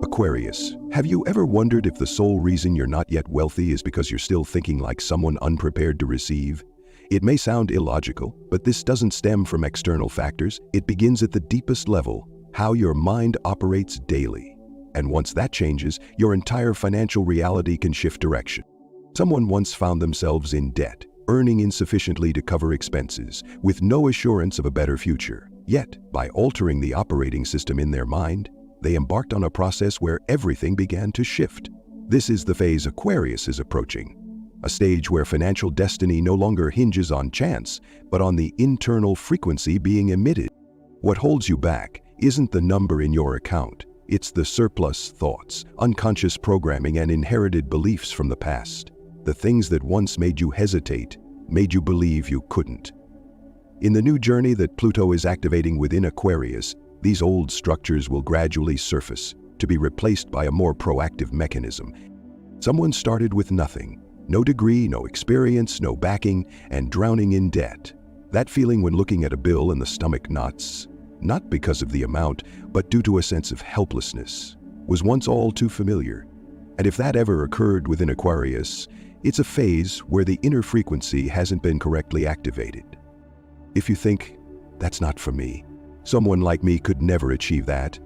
Aquarius, have you ever wondered if the sole reason you're not yet wealthy is because you're still thinking like someone unprepared to receive? It may sound illogical, but this doesn't stem from external factors. It begins at the deepest level, how your mind operates daily. And once that changes, your entire financial reality can shift direction. Someone once found themselves in debt, earning insufficiently to cover expenses, with no assurance of a better future. Yet, by altering the operating system in their mind, they embarked on a process where everything began to shift. This is the phase Aquarius is approaching, a stage where financial destiny no longer hinges on chance, but on the internal frequency being emitted. What holds you back isn't the number in your account, it's the surplus thoughts, unconscious programming, and inherited beliefs from the past. The things that once made you hesitate, made you believe you couldn't. In the new journey that Pluto is activating within Aquarius, these old structures will gradually surface, to be replaced by a more proactive mechanism. Someone started with nothing, no degree, no experience, no backing, and drowning in debt. That feeling when looking at a bill and the stomach knots, not because of the amount, but due to a sense of helplessness, was once all too familiar. And if that ever occurred within Aquarius, it's a phase where the inner frequency hasn't been correctly activated. If you think, that's not for me, someone like me could never achieve that,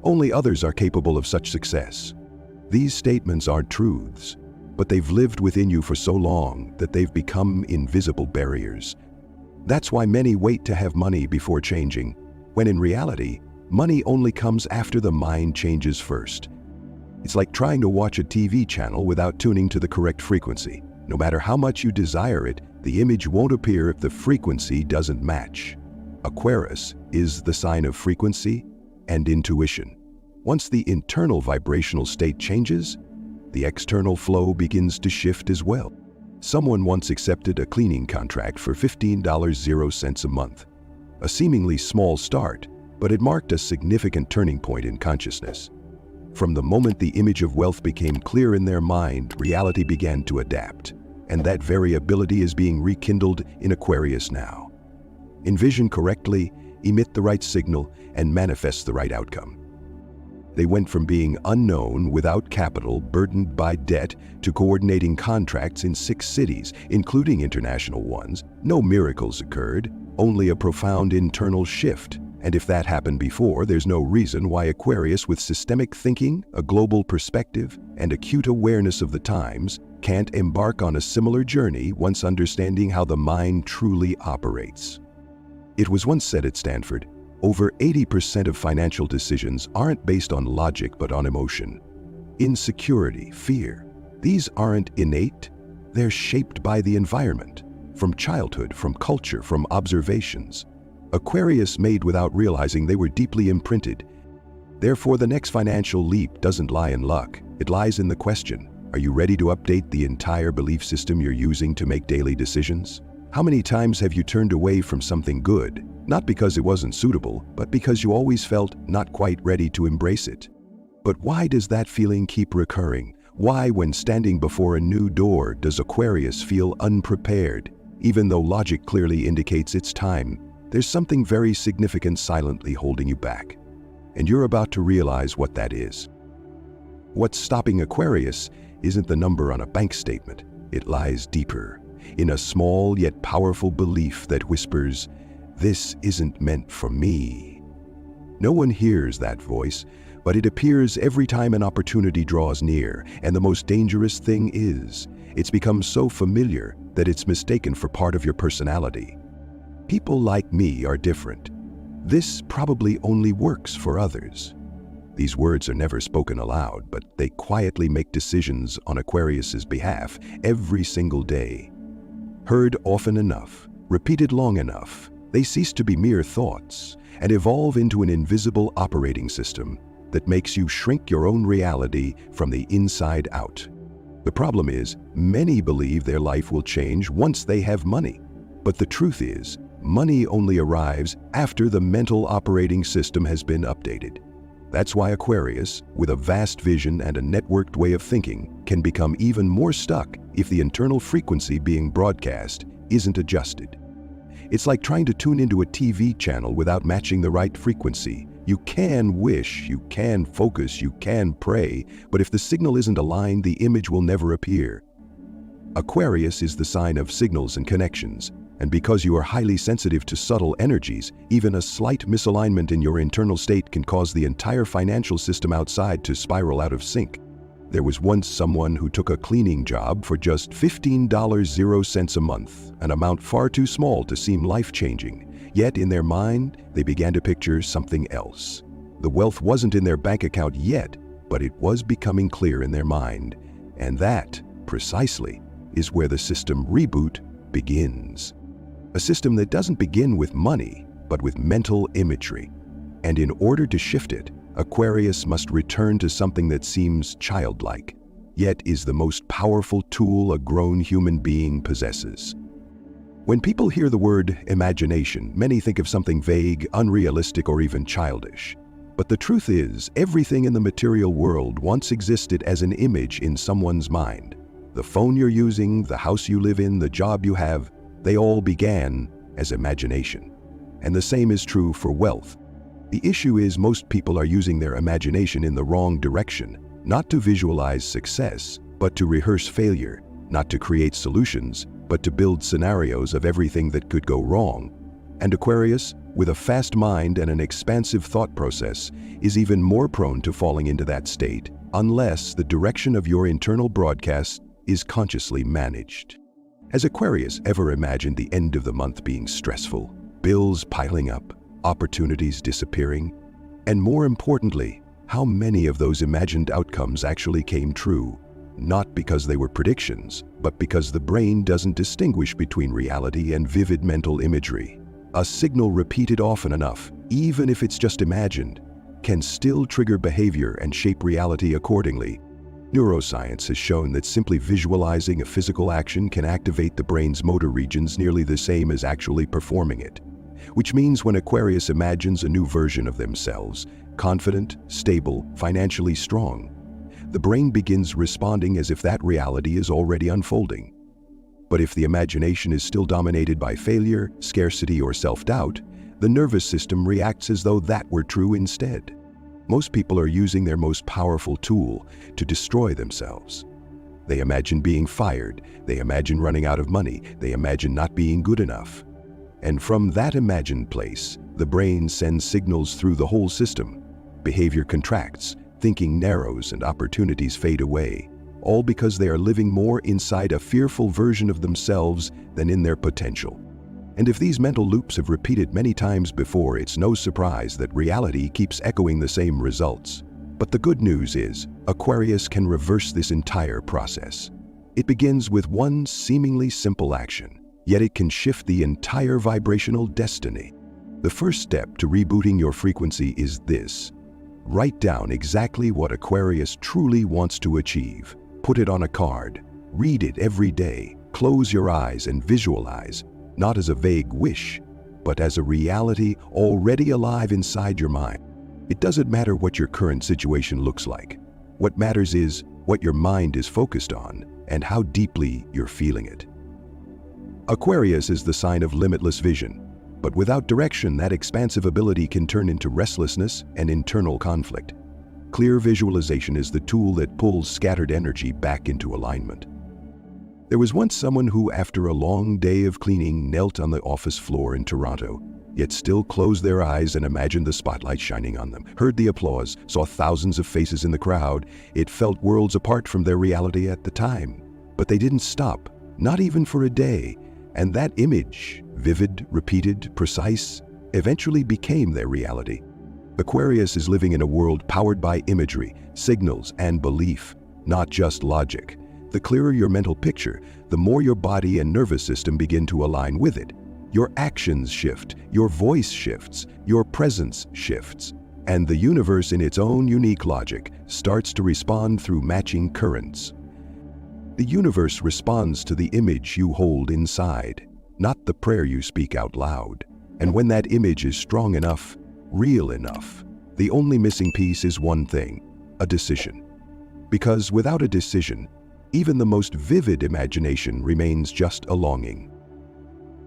only others are capable of such success. These statements aren't truths, but they've lived within you for so long that they've become invisible barriers. That's why many wait to have money before changing, when in reality, money only comes after the mind changes first. It's like trying to watch a TV channel without tuning to the correct frequency. No matter how much you desire it, the image won't appear if the frequency doesn't match. Aquarius is the sign of frequency and intuition. Once the internal vibrational state changes, the external flow begins to shift as well. Someone once accepted a cleaning contract for $15.00 a month. A seemingly small start, but it marked a significant turning point in consciousness. From the moment the image of wealth became clear in their mind, reality began to adapt, and that very ability is being rekindled in Aquarius now. Envision correctly, emit the right signal, and manifest the right outcome. They went from being unknown, without capital, burdened by debt, to coordinating contracts in 6 cities, including international ones. No miracles occurred, only a profound internal shift. And if that happened before, there's no reason why Aquarius, with systemic thinking, a global perspective, and acute awareness of the times, can't embark on a similar journey once understanding how the mind truly operates. It was once said at Stanford, over 80% of financial decisions aren't based on logic but on emotion. Insecurity, fear, these aren't innate, they're shaped by the environment, from childhood, from culture, from observations. Aquarius made without realizing they were deeply imprinted. Therefore, the next financial leap doesn't lie in luck, it lies in the question, are you ready to update the entire belief system you're using to make daily decisions? How many times have you turned away from something good, not because it wasn't suitable, but because you always felt not quite ready to embrace it? But why does that feeling keep recurring? Why, when standing before a new door, does Aquarius feel unprepared? Even though logic clearly indicates it's time, there's something very significant silently holding you back. And you're about to realize what that is. What's stopping Aquarius isn't the number on a bank statement. It lies deeper, in a small yet powerful belief that whispers, "This isn't meant for me." No one hears that voice, but it appears every time an opportunity draws near, and the most dangerous thing is, it's become so familiar that it's mistaken for part of your personality. People like me are different. This probably only works for others. These words are never spoken aloud, but they quietly make decisions on Aquarius's behalf every single day. Heard often enough, repeated long enough, they cease to be mere thoughts and evolve into an invisible operating system that makes you shrink your own reality from the inside out. The problem is, many believe their life will change once they have money. But the truth is, money only arrives after the mental operating system has been updated. That's why Aquarius, with a vast vision and a networked way of thinking, can become even more stuck if the internal frequency being broadcast isn't adjusted. It's like trying to tune into a TV channel without matching the right frequency. You can wish, you can focus, you can pray, but if the signal isn't aligned, the image will never appear. Aquarius is the sign of signals and connections, and because you are highly sensitive to subtle energies, even a slight misalignment in your internal state can cause the entire financial system outside to spiral out of sync. There was once someone who took a cleaning job for just $15.00 a month, an amount far too small to seem life-changing. Yet in their mind, they began to picture something else. The wealth wasn't in their bank account yet, but it was becoming clear in their mind. And that, precisely, is where the system reboot begins. A system that doesn't begin with money, but with mental imagery. And in order to shift it, Aquarius must return to something that seems childlike, yet is the most powerful tool a grown human being possesses. When people hear the word imagination, many think of something vague, unrealistic, or even childish. But the truth is, everything in the material world once existed as an image in someone's mind. The phone you're using, the house you live in, the job you have, they all began as imagination. And the same is true for wealth. The issue is most people are using their imagination in the wrong direction, not to visualize success, but to rehearse failure, not to create solutions, but to build scenarios of everything that could go wrong. And Aquarius, with a fast mind and an expansive thought process, is even more prone to falling into that state, unless the direction of your internal broadcast is consciously managed. Has Aquarius ever imagined the end of the month being stressful, bills piling up, opportunities disappearing? And more importantly, how many of those imagined outcomes actually came true? Not because they were predictions, but because the brain doesn't distinguish between reality and vivid mental imagery. A signal repeated often enough, even if it's just imagined, can still trigger behavior and shape reality accordingly. Neuroscience has shown that simply visualizing a physical action can activate the brain's motor regions nearly the same as actually performing it. Which means when Aquarius imagines a new version of themselves, confident, stable, financially strong, the brain begins responding as if that reality is already unfolding. But if the imagination is still dominated by failure, scarcity, or self-doubt, the nervous system reacts as though that were true instead. Most people are using their most powerful tool to destroy themselves. They imagine being fired, they imagine running out of money, they imagine not being good enough. And from that imagined place, the brain sends signals through the whole system. Behavior contracts, thinking narrows, and opportunities fade away, all because they are living more inside a fearful version of themselves than in their potential. And if these mental loops have repeated many times before, it's no surprise that reality keeps echoing the same results. But the good news is, Aquarius can reverse this entire process. It begins with one seemingly simple action, yet it can shift the entire vibrational destiny. The first step to rebooting your frequency is this. Write down exactly what Aquarius truly wants to achieve. Put it on a card. Read it every day. Close your eyes and visualize, not as a vague wish, but as a reality already alive inside your mind. It doesn't matter what your current situation looks like. What matters is what your mind is focused on and how deeply you're feeling it. Aquarius is the sign of limitless vision, but without direction, that expansive ability can turn into restlessness and internal conflict. Clear visualization is the tool that pulls scattered energy back into alignment. There was once someone who, after a long day of cleaning, knelt on the office floor in Toronto, yet still closed their eyes and imagined the spotlight shining on them, heard the applause, saw thousands of faces in the crowd. It felt worlds apart from their reality at the time. But they didn't stop, not even for a day, and that image, vivid, repeated, precise, eventually became their reality. Aquarius is living in a world powered by imagery, signals, and belief, not just logic. The clearer your mental picture, the more your body and nervous system begin to align with it. Your actions shift, your voice shifts, your presence shifts, and the universe in its own unique logic starts to respond through matching currents. The universe responds to the image you hold inside, not the prayer you speak out loud. And when that image is strong enough, real enough, the only missing piece is one thing: a decision. Because without a decision, even the most vivid imagination remains just a longing.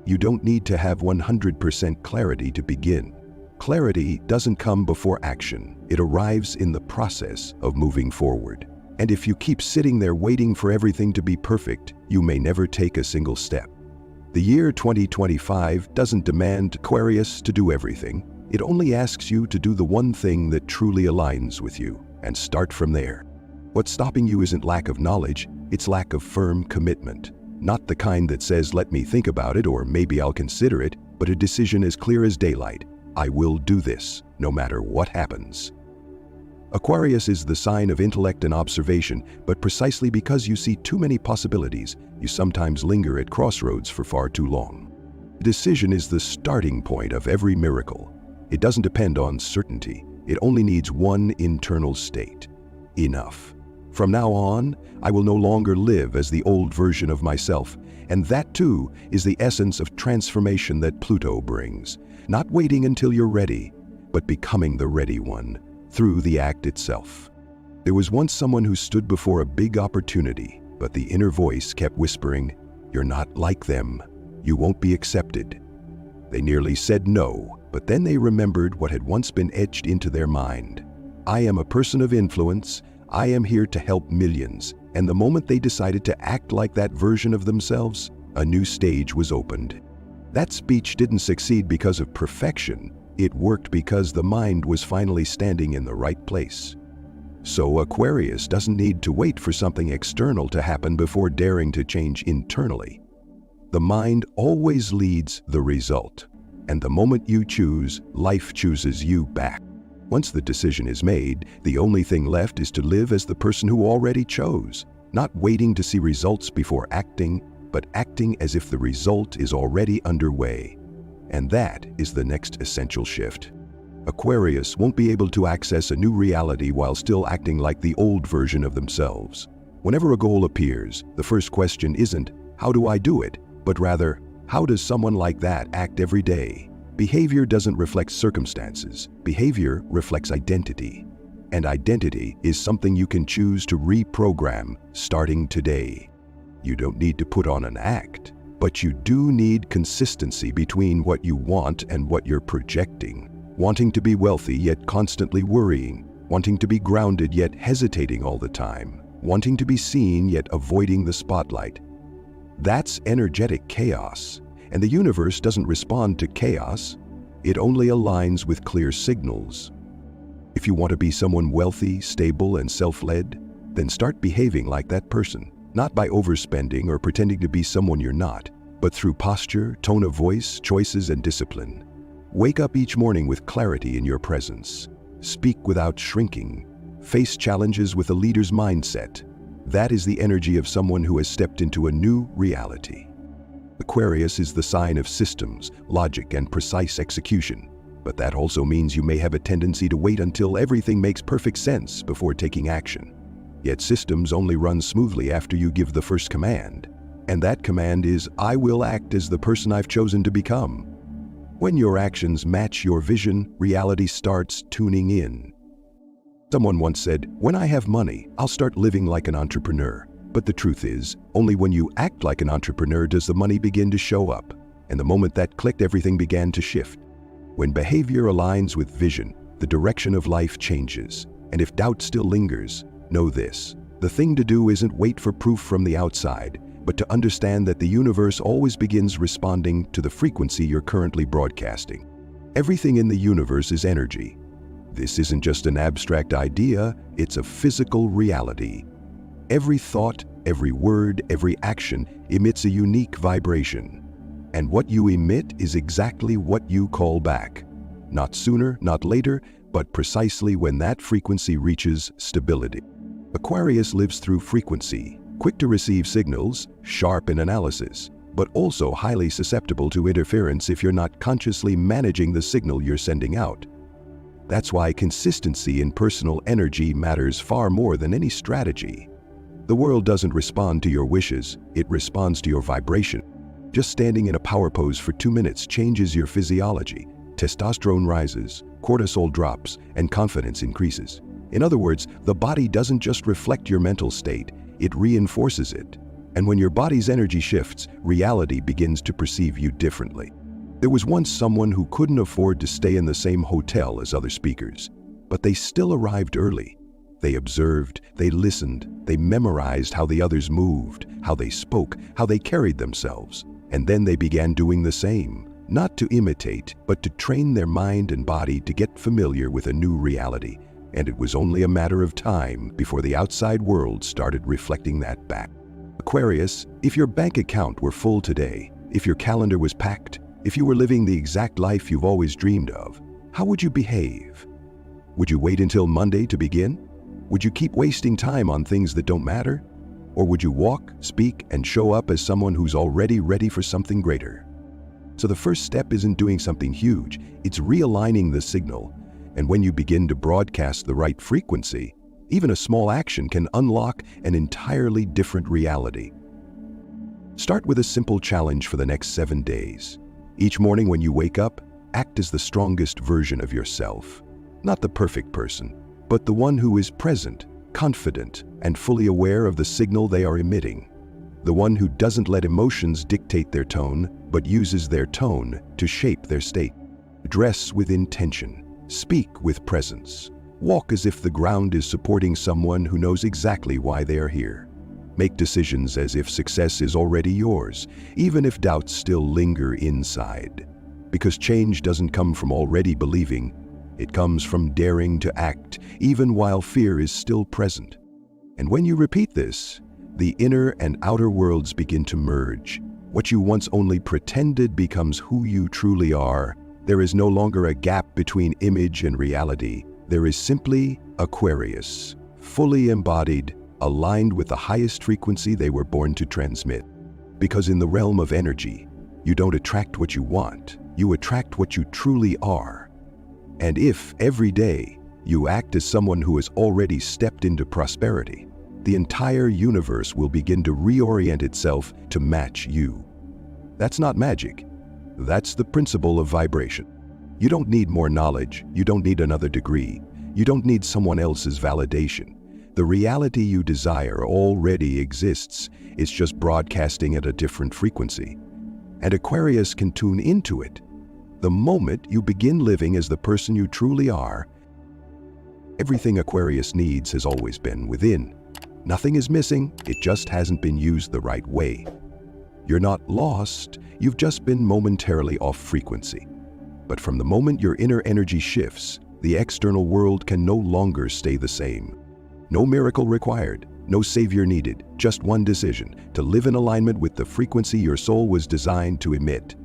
You don't need to have 100% clarity to begin. Clarity doesn't come before action. It arrives in the process of moving forward. And if you keep sitting there waiting for everything to be perfect, you may never take a single step. The year 2025 doesn't demand Aquarius to do everything. It only asks you to do the one thing that truly aligns with you, and start from there. What's stopping you isn't lack of knowledge, it's lack of firm commitment. Not the kind that says, let me think about it, or maybe I'll consider it, but a decision as clear as daylight. I will do this, no matter what happens. Aquarius is the sign of intellect and observation, but precisely because you see too many possibilities, you sometimes linger at crossroads for far too long. Decision is the starting point of every miracle. It doesn't depend on certainty. It only needs one internal state. Enough. From now on, I will no longer live as the old version of myself, and that too is the essence of transformation that Pluto brings. Not waiting until you're ready, but becoming the ready one through the act itself. There was once someone who stood before a big opportunity, but the inner voice kept whispering, "You're not like them. You won't be accepted." They nearly said no, but then they remembered what had once been etched into their mind. I am a person of influence. I am here to help millions. And the moment they decided to act like that version of themselves, a new stage was opened. That speech didn't succeed because of perfection. It worked because the mind was finally standing in the right place. So Aquarius doesn't need to wait for something external to happen before daring to change internally. The mind always leads the result. And the moment you choose, life chooses you back. Once the decision is made, the only thing left is to live as the person who already chose, not waiting to see results before acting, but acting as if the result is already underway. And that is the next essential shift. Aquarius won't be able to access a new reality while still acting like the old version of themselves. Whenever a goal appears, the first question isn't, "How do I do it?" but rather, "How does someone like that act every day?" Behavior doesn't reflect circumstances. Behavior reflects identity. And identity is something you can choose to reprogram starting today. You don't need to put on an act, but you do need consistency between what you want and what you're projecting. Wanting to be wealthy yet constantly worrying. Wanting to be grounded yet hesitating all the time. Wanting to be seen yet avoiding the spotlight. That's energetic chaos. And the universe doesn't respond to chaos. It only aligns with clear signals. If you want to be someone wealthy, stable, and self-led, then start behaving like that person. Not by overspending or pretending to be someone you're not, but through posture, tone of voice, choices, and discipline. Wake up each morning with clarity in your presence. Speak without shrinking. Face challenges with a leader's mindset. That is the energy of someone who has stepped into a new reality. Aquarius is the sign of systems, logic, and precise execution. But that also means you may have a tendency to wait until everything makes perfect sense before taking action. Yet systems only run smoothly after you give the first command. And that command is, "I will act as the person I've chosen to become." When your actions match your vision, reality starts tuning in. Someone once said, "When I have money, I'll start living like an entrepreneur." But the truth is, only when you act like an entrepreneur does the money begin to show up. And the moment that clicked, everything began to shift. When behavior aligns with vision, the direction of life changes. And if doubt still lingers, know this. The thing to do isn't wait for proof from the outside, but to understand that the universe always begins responding to the frequency you're currently broadcasting. Everything in the universe is energy. This isn't just an abstract idea, it's a physical reality. Every thought, every word, every action emits a unique vibration. And what you emit is exactly what you call back. Not sooner, not later, but precisely when that frequency reaches stability. Aquarius lives through frequency, quick to receive signals, sharp in analysis, but also highly susceptible to interference if you're not consciously managing the signal you're sending out. That's why consistency in personal energy matters far more than any strategy. The world doesn't respond to your wishes, it responds to your vibration. Just standing in a power pose for 2 minutes changes your physiology. Testosterone rises, cortisol drops, and confidence increases. In other words, the body doesn't just reflect your mental state, it reinforces it. And when your body's energy shifts, reality begins to perceive you differently. There was once someone who couldn't afford to stay in the same hotel as other speakers, but they still arrived early. They observed, they listened, they memorized how the others moved, how they spoke, how they carried themselves. And then they began doing the same, not to imitate, but to train their mind and body to get familiar with a new reality. And it was only a matter of time before the outside world started reflecting that back. Aquarius, if your bank account were full today, if your calendar was packed, if you were living the exact life you've always dreamed of, how would you behave? Would you wait until Monday to begin? Would you keep wasting time on things that don't matter? Or would you walk, speak, and show up as someone who's already ready for something greater? So the first step isn't doing something huge, it's realigning the signal. And when you begin to broadcast the right frequency, even a small action can unlock an entirely different reality. Start with a simple challenge for the next 7 days. Each morning when you wake up, act as the strongest version of yourself. Not the perfect person, but the one who is present, confident, and fully aware of the signal they are emitting. The one who doesn't let emotions dictate their tone, but uses their tone to shape their state. Dress with intention. Speak with presence. Walk as if the ground is supporting someone who knows exactly why they are here. Make decisions as if success is already yours, even if doubts still linger inside. Because change doesn't come from already believing, it comes from daring to act, even while fear is still present. And when you repeat this, the inner and outer worlds begin to merge. What you once only pretended becomes who you truly are. There is no longer a gap between image and reality. There is simply Aquarius, fully embodied, aligned with the highest frequency they were born to transmit. Because in the realm of energy, you don't attract what you want, you attract what you truly are. And if, every day, you act as someone who has already stepped into prosperity, the entire universe will begin to reorient itself to match you. That's not magic. That's the principle of vibration. You don't need more knowledge, you don't need another degree, you don't need someone else's validation. The reality you desire already exists, it's just broadcasting at a different frequency. And Aquarius can tune into it. The moment you begin living as the person you truly are, everything Aquarius needs has always been within. Nothing is missing, it just hasn't been used the right way. You're not lost, you've just been momentarily off frequency. But from the moment your inner energy shifts, the external world can no longer stay the same. No miracle required, no savior needed, just one decision, to live in alignment with the frequency your soul was designed to emit.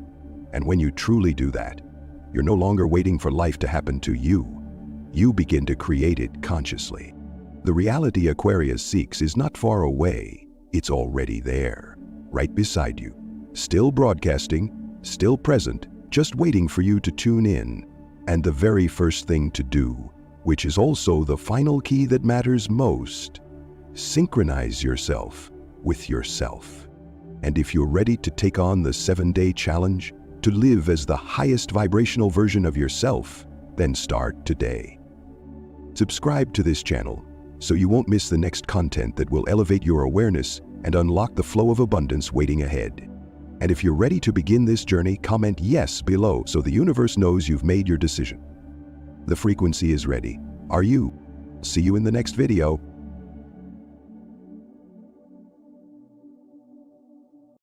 And when you truly do that, you're no longer waiting for life to happen to you. You begin to create it consciously. The reality Aquarius seeks is not far away, it's already there, right beside you. Still broadcasting, still present, just waiting for you to tune in. And the very first thing to do, which is also the final key that matters most, synchronize yourself with yourself. And if you're ready to take on the 7-day challenge, to live as the highest vibrational version of yourself, then start today. Subscribe to this channel so you won't miss the next content that will elevate your awareness and unlock the flow of abundance waiting ahead. And if you're ready to begin this journey, comment yes below so the universe knows you've made your decision. The frequency is ready. Are you? See you in the next video.